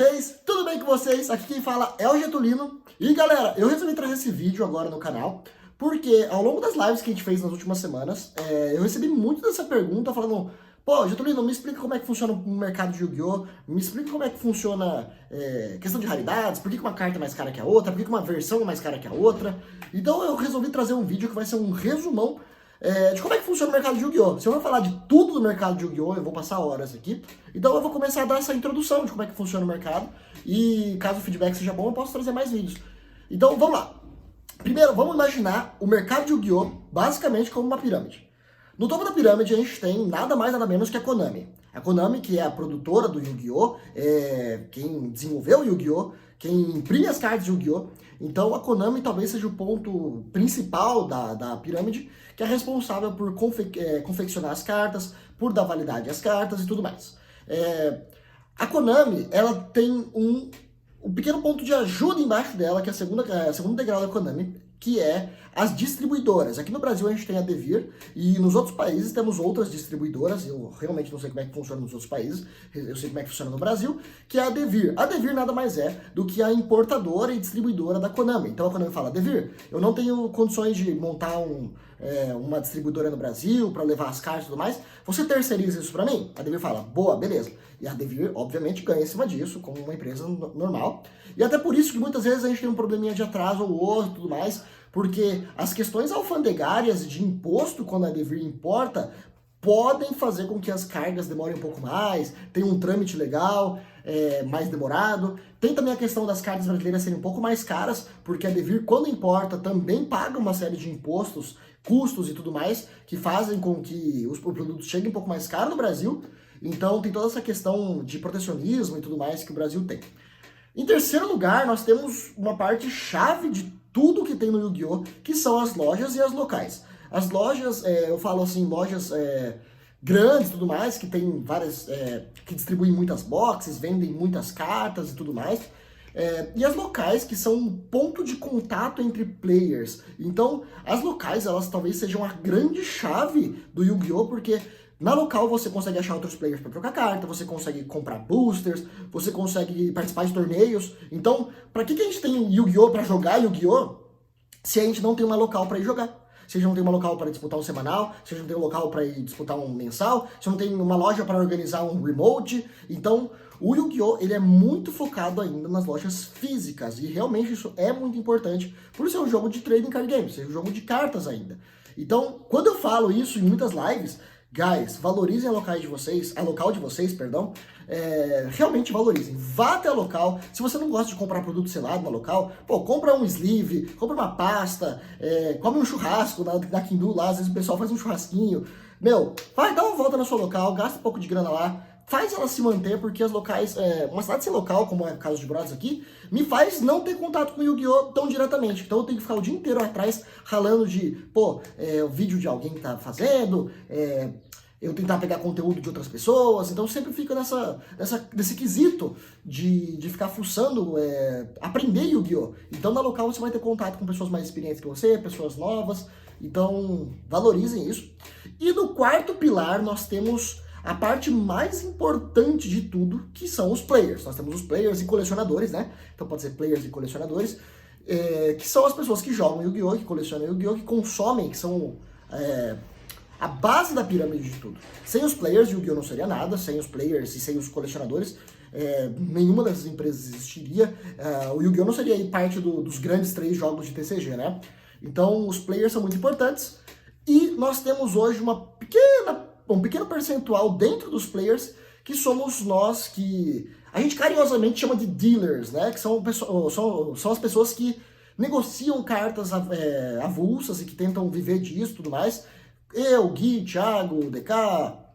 vocês? Tudo bem com vocês? Aqui quem fala é o Getulino. E galera, eu resolvi trazer esse vídeo agora no canal porque ao longo das lives que a gente fez nas últimas semanas, eu recebi muito dessa pergunta falando: pô, Getulino, me explica como é que funciona o mercado de Yu-Gi-Oh! Me explica como é que funciona questão de raridades, por que uma carta é mais cara que a outra, por que uma versão é mais cara que a outra. Então eu resolvi trazer um vídeo que vai ser um resumão de como é que funciona o mercado de Yu-Gi-Oh! Se eu vou falar de tudo do mercado de Yu-Gi-Oh! Eu vou passar horas aqui. Então eu vou começar a dar essa introdução de como é que funciona o mercado. E caso o feedback seja bom, eu posso trazer mais vídeos. Então vamos lá. Primeiro, vamos imaginar o mercado de Yu-Gi-Oh! Basicamente como uma pirâmide. No topo da pirâmide a gente tem nada mais nada menos que a Konami. A Konami, que é a produtora do Yu-Gi-Oh!, quem desenvolveu o Yu-Gi-Oh!, quem imprime as cartas de Yu-Gi-Oh! Então a Konami talvez seja o ponto principal da pirâmide, que é responsável por confeccionar as cartas, por dar validade às cartas e tudo mais. A Konami, ela tem um pequeno ponto de ajuda embaixo dela, que é a segunda degrau da Konami, que é as distribuidoras. Aqui no Brasil a gente tem a Devir, e nos outros países temos outras distribuidoras. Eu realmente não sei como é que funciona nos outros países, eu sei como é que funciona no Brasil, que é a Devir. A Devir nada mais é do que a importadora e distribuidora da Konami. Então a Konami fala: Devir, eu não tenho condições de montar uma distribuidora no Brasil para levar as cartas e tudo mais, você terceiriza isso para mim? A Devir fala: boa, beleza. E a Devir, obviamente, ganha em cima disso, como uma empresa normal. E até por isso que muitas vezes a gente tem um probleminha de atraso ou outro e tudo mais, porque as questões alfandegárias de imposto, quando a Devir importa, podem fazer com que as cargas demorem um pouco mais, tem um trâmite legal, mais demorado. Tem também a questão das cartas brasileiras serem um pouco mais caras, porque a Devir, quando importa, também paga uma série de impostos, custos e tudo mais, que fazem com que os produtos cheguem um pouco mais caros no Brasil. Então tem toda essa questão de protecionismo e tudo mais que o Brasil tem. Em terceiro lugar, nós temos uma parte chave de tudo que tem no Yu-Gi-Oh!, que são as lojas e as locais. As lojas, eu falo assim, lojas grandes e tudo mais, que tem várias, que distribuem muitas boxes, vendem muitas cartas e tudo mais. E as locais, que são um ponto de contato entre players. Então, as locais, elas talvez sejam a grande chave do Yu-Gi-Oh!, porque na local você consegue achar outros players para trocar carta, você consegue comprar boosters, você consegue participar de torneios. Então, para que a gente tem Yu-Gi-Oh! Para jogar Yu-Gi-Oh! Se a gente não tem uma local para ir jogar? Se a gente não tem uma local para disputar um semanal, se a gente não tem um local para ir disputar um mensal, se não tem uma loja para organizar um remote. Então, o Yu-Gi-Oh! Ele é muito focado ainda nas lojas físicas, e realmente isso é muito importante por ser um jogo de trading card game, ser um jogo de cartas ainda. Então, quando eu falo isso em muitas lives, guys, valorizem a local de vocês, realmente valorizem. Vá até a local. Se você não gosta de comprar produto selado na local, pô, compra um sleeve, compra uma pasta, come um churrasco na Kindu lá, às vezes o pessoal faz um churrasquinho. Meu, vai dar uma volta na sua local, gasta um pouco de grana lá, faz ela se manter, porque as locais, uma cidade sem local, como é o caso de Brothers aqui, me faz não ter contato com o Yu-Gi-Oh! Tão diretamente. Então eu tenho que ficar o dia inteiro atrás, ralando de, o vídeo de alguém que tá fazendo, eu tentar pegar conteúdo de outras pessoas. Então sempre fica nesse quesito de ficar fuçando, aprender Yu-Gi-Oh! Então na local você vai ter contato com pessoas mais experientes que você, pessoas novas. Então valorizem isso. E no quarto pilar nós temos a parte mais importante de tudo, que são os players. Nós temos os players e colecionadores, né? Então pode ser players e colecionadores, que são as pessoas que jogam Yu-Gi-Oh!, que colecionam Yu-Gi-Oh!, que consomem, que são a base da pirâmide de tudo. Sem os players, Yu-Gi-Oh! Não seria nada. Sem os players e sem os colecionadores, nenhuma dessas empresas existiria. O Yu-Gi-Oh! Não seria aí parte dos grandes 3 jogos de TCG, né? Então os players são muito importantes, e nós temos hoje um pequeno percentual dentro dos players, que somos nós, que a gente carinhosamente chama de dealers, né? Que são as pessoas que negociam cartas avulsas e que tentam viver disso e tudo mais. Eu, Gui, Thiago, DK,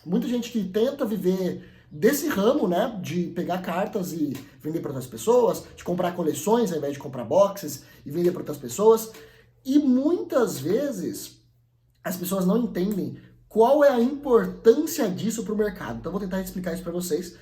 muita gente que tenta viver desse ramo, né? De pegar cartas e vender para outras pessoas, de comprar coleções ao invés de comprar boxes e vender para outras pessoas. E muitas vezes as pessoas não entendem qual é a importância disso para o mercado. Então eu vou tentar explicar isso para vocês.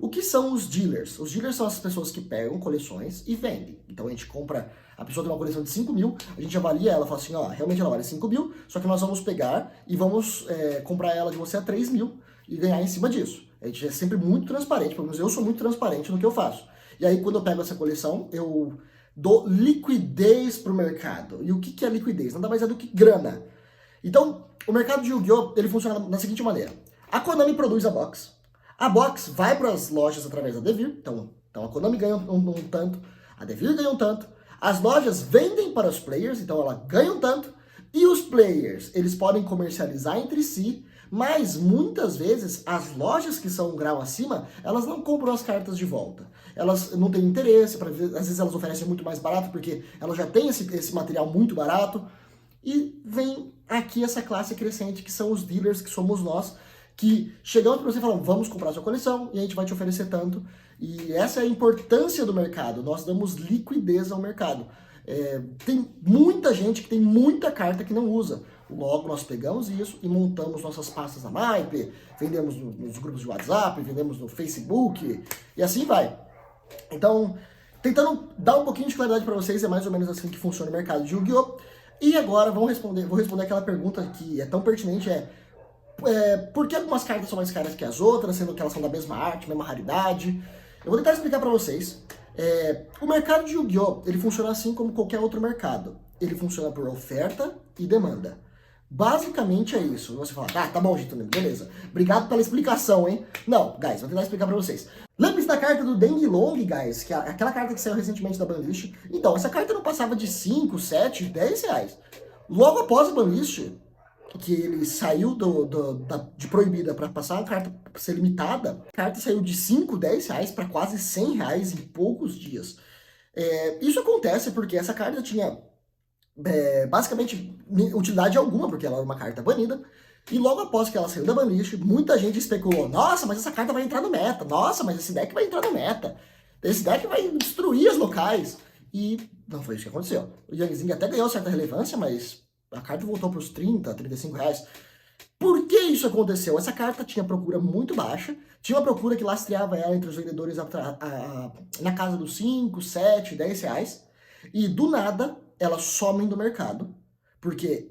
O que são os dealers? Os dealers são as pessoas que pegam coleções e vendem. Então a gente compra, a pessoa tem uma coleção de 5 mil, a gente avalia ela, fala assim, ó, realmente ela vale 5 mil, só que nós vamos pegar e vamos comprar ela de você a 3 mil e ganhar em cima disso. A gente é sempre muito transparente, pelo menos eu sou muito transparente no que eu faço. E aí, quando eu pego essa coleção, eu dou liquidez pro mercado. E o que é liquidez? Nada mais é do que grana. Então, o mercado de Yu-Gi-Oh! Ele funciona da seguinte maneira. A Konami produz a box vai para as lojas através da Devir, então a Konami ganha um tanto, a Devir ganha um tanto, as lojas vendem para os players, então ela ganha um tanto, e os players, eles podem comercializar entre si, mas muitas vezes as lojas que são um grau acima, elas não compram as cartas de volta. Elas não têm interesse, às vezes elas oferecem muito mais barato, porque elas já têm esse material muito barato, e vem aqui essa classe crescente, que são os dealers, que somos nós, que chegamos para você e falamos, vamos comprar sua coleção e a gente vai te oferecer tanto. E essa é a importância do mercado, nós damos liquidez ao mercado. Tem muita gente que tem muita carta que não usa. Logo, nós pegamos isso e montamos nossas pastas na MyP, vendemos nos grupos de WhatsApp, vendemos no Facebook e assim vai. Então, tentando dar um pouquinho de claridade para vocês, é mais ou menos assim que funciona o mercado de Yu-Gi-Oh! E agora vou responder aquela pergunta que é tão pertinente, por que algumas cartas são mais caras que as outras, sendo que elas são da mesma arte, mesma raridade? Eu vou tentar explicar para vocês. O mercado de Yu-Gi-Oh! Ele funciona assim como qualquer outro mercado. Ele funciona por oferta e demanda. Basicamente é isso. Você fala, tá bom, Getúlio, beleza. Obrigado pela explicação, hein? Não, guys, vou tentar explicar pra vocês. Lembre-se da carta do Deng Long, guys, que é aquela carta que saiu recentemente da banlist. Então, essa carta não passava de 5, 7, 10 reais. Logo após a banlist, que ele saiu de proibida para passar a carta ser limitada, a carta saiu de 5, 10 reais para quase 100 reais em poucos dias. Isso acontece porque essa carta tinha basicamente utilidade alguma, porque ela era uma carta banida, e logo após que ela saiu da banlist, muita gente especulou, nossa, mas essa carta vai entrar no meta, nossa, mas esse deck vai entrar no meta, esse deck vai destruir as locais, e não foi isso que aconteceu. O Yang Zing até ganhou certa relevância, mas a carta voltou para os 30, 35 reais. Por que isso aconteceu? Essa carta tinha procura muito baixa, tinha uma procura que lastreava ela entre os vendedores na casa dos 5, 7, 10 reais, e do nada elas somem do mercado, porque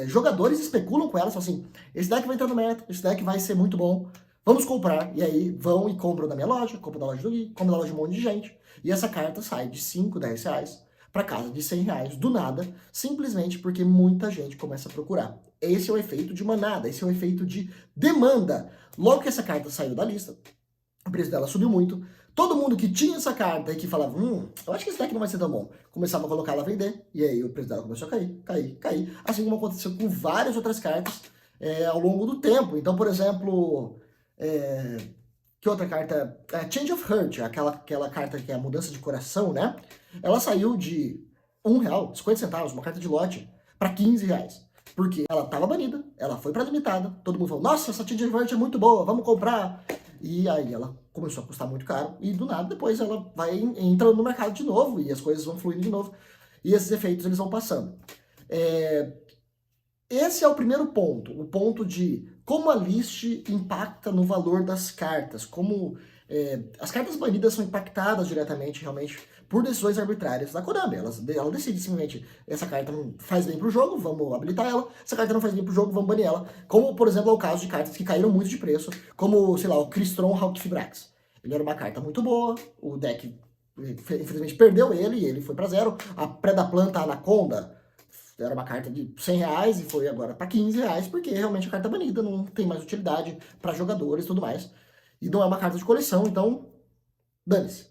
jogadores especulam com elas, falam assim, esse deck vai entrar no meta, esse deck vai ser muito bom, vamos comprar, e aí vão e compram da minha loja, compram da loja do Gui, compram da loja de um monte de gente, e essa carta sai de 5, 10 reais para casa de 100 reais, do nada, simplesmente porque muita gente começa a procurar. Esse é o efeito de manada, esse é o efeito de demanda. Logo que essa carta saiu da lista, o preço dela subiu muito, todo mundo que tinha essa carta e que falava, eu acho que esse deck não vai ser tão bom, começava a colocar ela a vender, e aí o preço dela começou a cair, assim como aconteceu com várias outras cartas ao longo do tempo. Então, por exemplo, que outra carta? Change of Heart, aquela carta que é a mudança de coração, né? Ela saiu de R$1, 50 centavos, uma carta de lote, para 15 reais. Porque ela estava banida, ela foi para limitada, todo mundo falou, nossa, essa Change of Heart é muito boa, vamos comprar. E aí ela começou a custar muito caro, e do nada depois ela vai entrando no mercado de novo, e as coisas vão fluindo de novo, e esses efeitos eles vão passando. Esse é o primeiro ponto, o ponto de como a list impacta no valor das cartas, como as cartas banidas são impactadas diretamente, realmente, por decisões arbitrárias da Konami. Ela decide simplesmente, essa carta não faz bem pro jogo, vamos habilitar ela, essa carta não faz bem pro jogo, vamos banir ela. Como, por exemplo, é o caso de cartas que caíram muito de preço, como, sei lá, o Crystron Hawk Fibrax. Ele era uma carta muito boa, o deck, infelizmente, perdeu ele, e ele foi pra zero. A Predaplanta Anaconda era uma carta de 100 reais e foi agora para 15 reais, porque realmente a carta banida não tem mais utilidade para jogadores e tudo mais. E não é uma carta de coleção, então dane-se.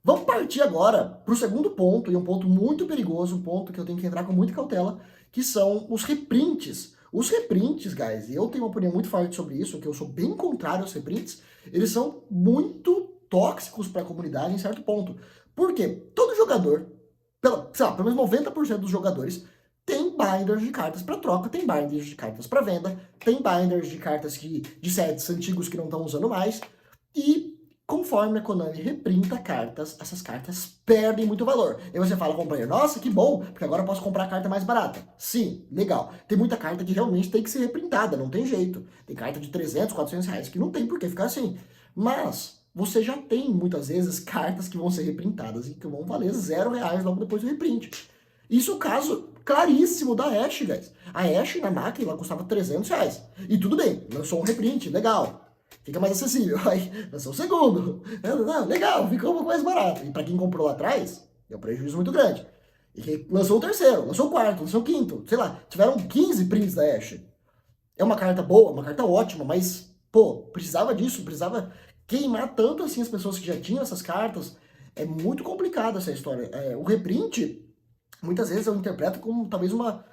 Vamos partir agora para o segundo ponto, e um ponto muito perigoso, um ponto que eu tenho que entrar com muita cautela, que são os reprints. Os reprints, guys, e eu tenho uma opinião muito forte sobre isso, que eu sou bem contrário aos reprints, eles são muito tóxicos para a comunidade em certo ponto. Por quê? Todo jogador, pelo menos 90% dos jogadores tem binders de cartas para troca, tem binders de cartas para venda, tem binders de cartas de sets antigos que não estão usando mais, e conforme a Konami reprinta cartas, essas cartas perdem muito valor. E você fala, companheiro, nossa, que bom, porque agora eu posso comprar a carta mais barata. Sim, legal. Tem muita carta que realmente tem que ser reprintada, não tem jeito. Tem carta de 300, 400 reais que não tem por que ficar assim. Mas você já tem, muitas vezes, cartas que vão ser reprintadas e que vão valer R$0 logo depois do reprint. Isso é o caso claríssimo da Ashe, guys. A Ashe na máquina ela custava R$300. E tudo bem, lançou um reprint, legal. fica mais acessível. Aí lançou o segundo, não, legal, ficou um pouco mais barato. E para quem comprou lá atrás, deu um prejuízo muito grande. E quem lançou o terceiro, lançou o quarto, lançou o quinto, sei lá, tiveram 15 prints da Ashe. É uma carta boa, uma carta ótima, mas, pô, precisava disso, precisava queimar tanto assim as pessoas que já tinham essas cartas. É muito complicado essa história. O reprint, muitas vezes eu interpreto como talvez uma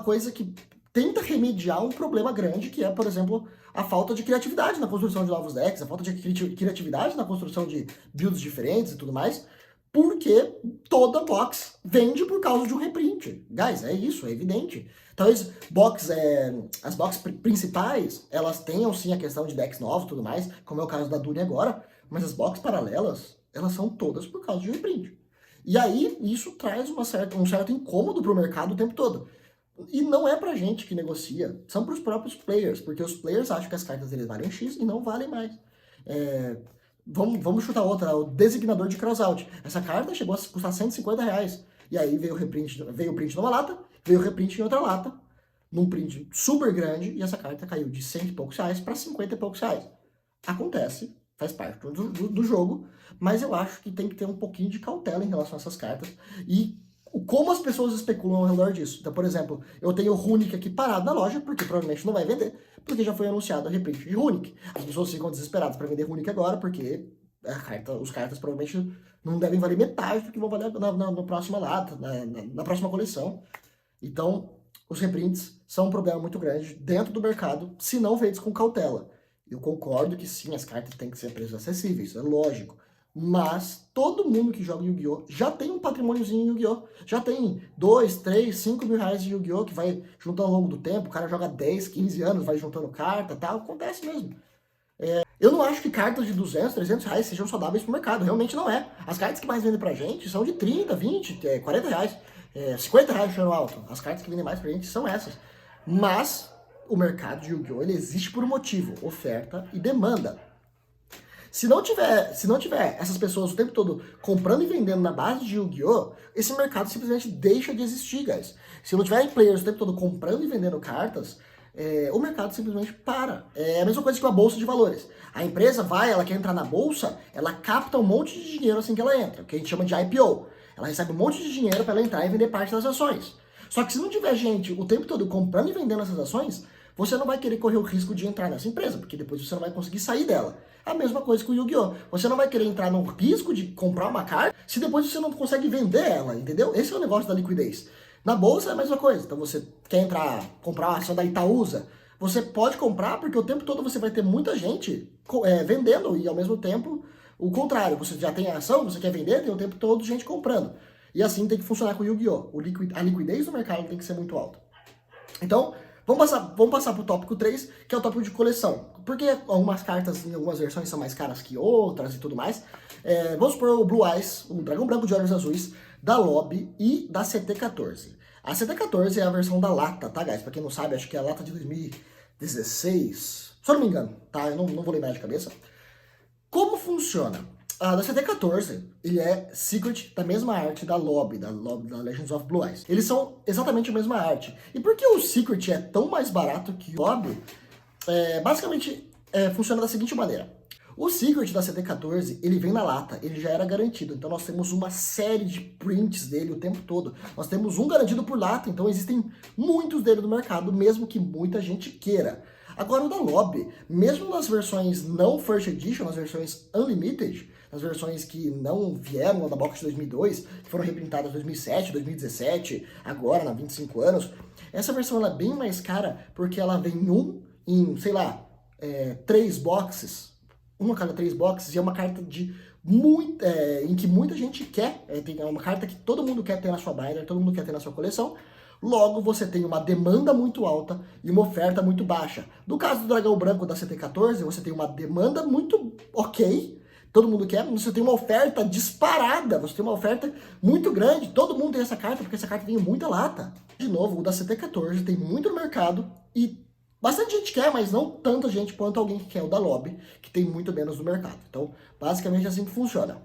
coisa que tenta remediar um problema grande, que é, por exemplo, a falta de criatividade na construção de novos decks, a falta de criatividade na construção de builds diferentes e tudo mais, porque toda box vende por causa de um reprint. Guys, é isso, é evidente. Talvez as boxes principais, elas tenham sim a questão de decks novos e tudo mais, como é o caso da Dune agora, mas as boxes paralelas, elas são todas por causa de um reprint. E aí, isso traz um certo incômodo pro mercado o tempo todo. E não é pra gente que negocia, são pros próprios players, porque os players acham que as cartas deles valem X e não valem mais. Vamos chutar outra, o Designador de Crossout. Essa carta chegou a custar R$ 150. E aí veio o print numa lata, veio o reprint em outra lata, num print super grande, e essa carta caiu de 100 e poucos reais para 50 e poucos reais. Acontece, faz parte do jogo, mas eu acho que tem que ter um pouquinho de cautela em relação a essas cartas. E como as pessoas especulam ao redor disso. Então, por exemplo, eu tenho o Runic aqui parado na loja, porque provavelmente não vai vender, porque já foi anunciado a reprint de Runic. As pessoas ficam desesperadas para vender Runic agora, porque os cartas provavelmente não devem valer metade do que vão valer na próxima lata, na próxima coleção. Então, os reprints são um problema muito grande dentro do mercado, se não feitos com cautela. Eu concordo que sim, as cartas têm que ser a preços acessíveis, é lógico. Mas todo mundo que joga Yu-Gi-Oh! Já tem um patrimôniozinho em Yu-Gi-Oh! Já tem 2, 3, 5 mil reais de Yu-Gi-Oh! Que vai juntando ao longo do tempo. O cara joga 10, 15 anos, vai juntando carta e tal. Acontece mesmo. Eu não acho que cartas de 200, 300 reais sejam saudáveis pro mercado. Realmente não é. As cartas que mais vendem pra gente são de 30, 20, 40 reais. 50 reais de alto. As cartas que vendem mais pra gente são essas. Mas o mercado de Yu-Gi-Oh! Ele existe por um motivo. Oferta e demanda. Se não tiver essas pessoas o tempo todo comprando e vendendo na base de Yu-Gi-Oh!, esse mercado simplesmente deixa de existir, guys. Se não tiverem players o tempo todo comprando e vendendo cartas, o mercado simplesmente para. É a mesma coisa que uma bolsa de valores. A empresa ela quer entrar na bolsa, ela capta um monte de dinheiro assim que ela entra, o que a gente chama de IPO. Ela recebe um monte de dinheiro para ela entrar e vender parte das ações. Só que se não tiver gente o tempo todo comprando e vendendo essas ações, você não vai querer correr o risco de entrar nessa empresa, porque depois você não vai conseguir sair dela. A mesma coisa com o Yu-Gi-Oh! Você não vai querer entrar no risco de comprar uma carta se depois você não consegue vender ela, entendeu? Esse é o negócio da liquidez. Na bolsa é a mesma coisa. Então você quer comprar uma ação da Itaúsa, você pode comprar porque o tempo todo você vai ter muita gente vendendo e ao mesmo tempo o contrário. Você já tem a ação, você quer vender, tem o tempo todo gente comprando. E assim tem que funcionar com o Yu-Gi-Oh! A liquidez do mercado tem que ser muito alta. Então, vamos passar para o tópico 3, que é o tópico de coleção. Porque algumas cartas em algumas versões são mais caras que outras e tudo mais. Vamos supor o Blue Eyes, o Dragão Branco de Olhos Azuis, da Lobby e da CT14. A CT14 é a versão da lata, tá, guys? Pra quem não sabe, acho que é a lata de 2016, se eu não me engano, tá? Eu não vou lembrar de cabeça. Como funciona? A da CT14, ele é Secret da mesma arte da Lobby, da Legends of Blue Eyes. Eles são exatamente a mesma arte. E por que o Secret é tão mais barato que o Lobby? Basicamente, funciona da seguinte maneira. O Secret da CT14, ele vem na lata, ele já era garantido. Então nós temos uma série de prints dele o tempo todo. Nós temos um garantido por lata, então existem muitos dele no mercado, mesmo que muita gente queira. Agora o da Lobby, mesmo nas versões não First Edition, nas versões Unlimited, nas versões que não vieram da box de 2002, que foram reprintadas em 2007, 2017, agora, na 25 anos, essa versão ela é bem mais cara porque ela vem em, sei lá, 3 boxes, uma cada 3 boxes, e é uma carta em que muita gente quer, é uma carta que todo mundo quer ter na sua binder, todo mundo quer ter na sua coleção. Logo, você tem uma demanda muito alta e uma oferta muito baixa. No caso do Dragão Branco da CT14, você tem uma demanda muito ok, todo mundo quer, mas você tem uma oferta disparada, você tem uma oferta muito grande, todo mundo tem essa carta, porque essa carta tem muita lata. De novo, o da CT14 tem muito no mercado e bastante gente quer, mas não tanta gente quanto alguém que quer o da Lobby, que tem muito menos no mercado. Então, basicamente assim que funciona.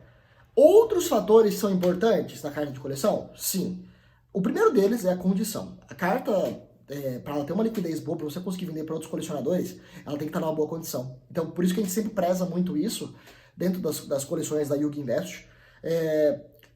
Outros fatores são importantes na carta de coleção? Sim. O primeiro deles é a condição. A carta para ela ter uma liquidez boa, para você conseguir vender para outros colecionadores, ela tem que estar numa boa condição. Então, por isso que a gente sempre preza muito isso dentro das coleções da Yugi Invest.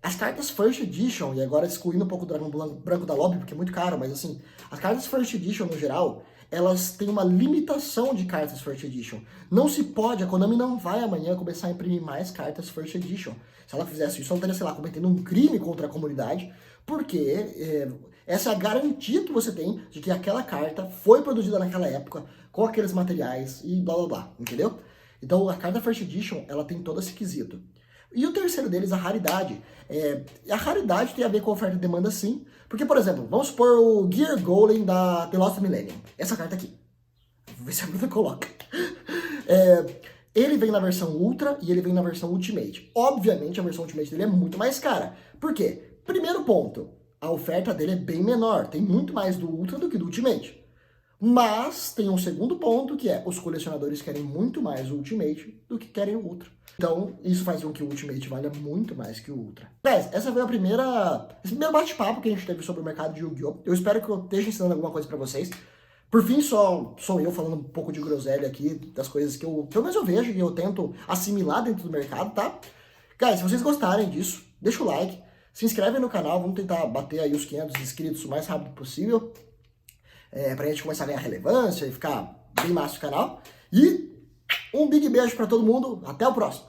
As cartas First Edition, e agora excluindo um pouco o Dragão Branco da Lobby, porque é muito caro, mas assim, as cartas First Edition no geral, elas têm uma limitação de cartas First Edition. Não se pode, a Konami não vai amanhã começar a imprimir mais cartas First Edition. Se ela fizesse isso, ela estaria, sei lá, cometendo um crime contra a comunidade, porque essa é a garantia que você tem de que aquela carta foi produzida naquela época, com aqueles materiais e blá blá blá, entendeu? Então a carta First Edition, ela tem todo esse quesito. E o terceiro deles, a raridade. A raridade tem a ver com a oferta e demanda, sim. Porque, por exemplo, vamos supor o Gear Golem da The Lost Millennium. Essa carta aqui. Vou ver se a Bruna coloca. Ele vem na versão Ultra e ele vem na versão Ultimate. Obviamente, a versão Ultimate dele é muito mais cara. Por quê? Primeiro ponto, a oferta dele é bem menor. Tem muito mais do Ultra do que do Ultimate. Mas tem um segundo ponto, que é os colecionadores querem muito mais o Ultimate do que querem o Ultra. Então, isso faz com que o Ultimate valha muito mais que o Ultra. Mas, essa foi esse primeiro bate-papo que a gente teve sobre o mercado de Yu-Gi-Oh! Eu espero que eu esteja ensinando alguma coisa pra vocês. Por fim, só sou eu falando um pouco de groselha aqui, das coisas que pelo menos eu vejo e eu tento assimilar dentro do mercado, tá? Guys, se vocês gostarem disso, deixa o like, se inscreve no canal, vamos tentar bater aí os 500 inscritos o mais rápido possível. Pra gente começar a ganhar relevância e ficar bem massa o canal. E um big beijo pra todo mundo, até o próximo!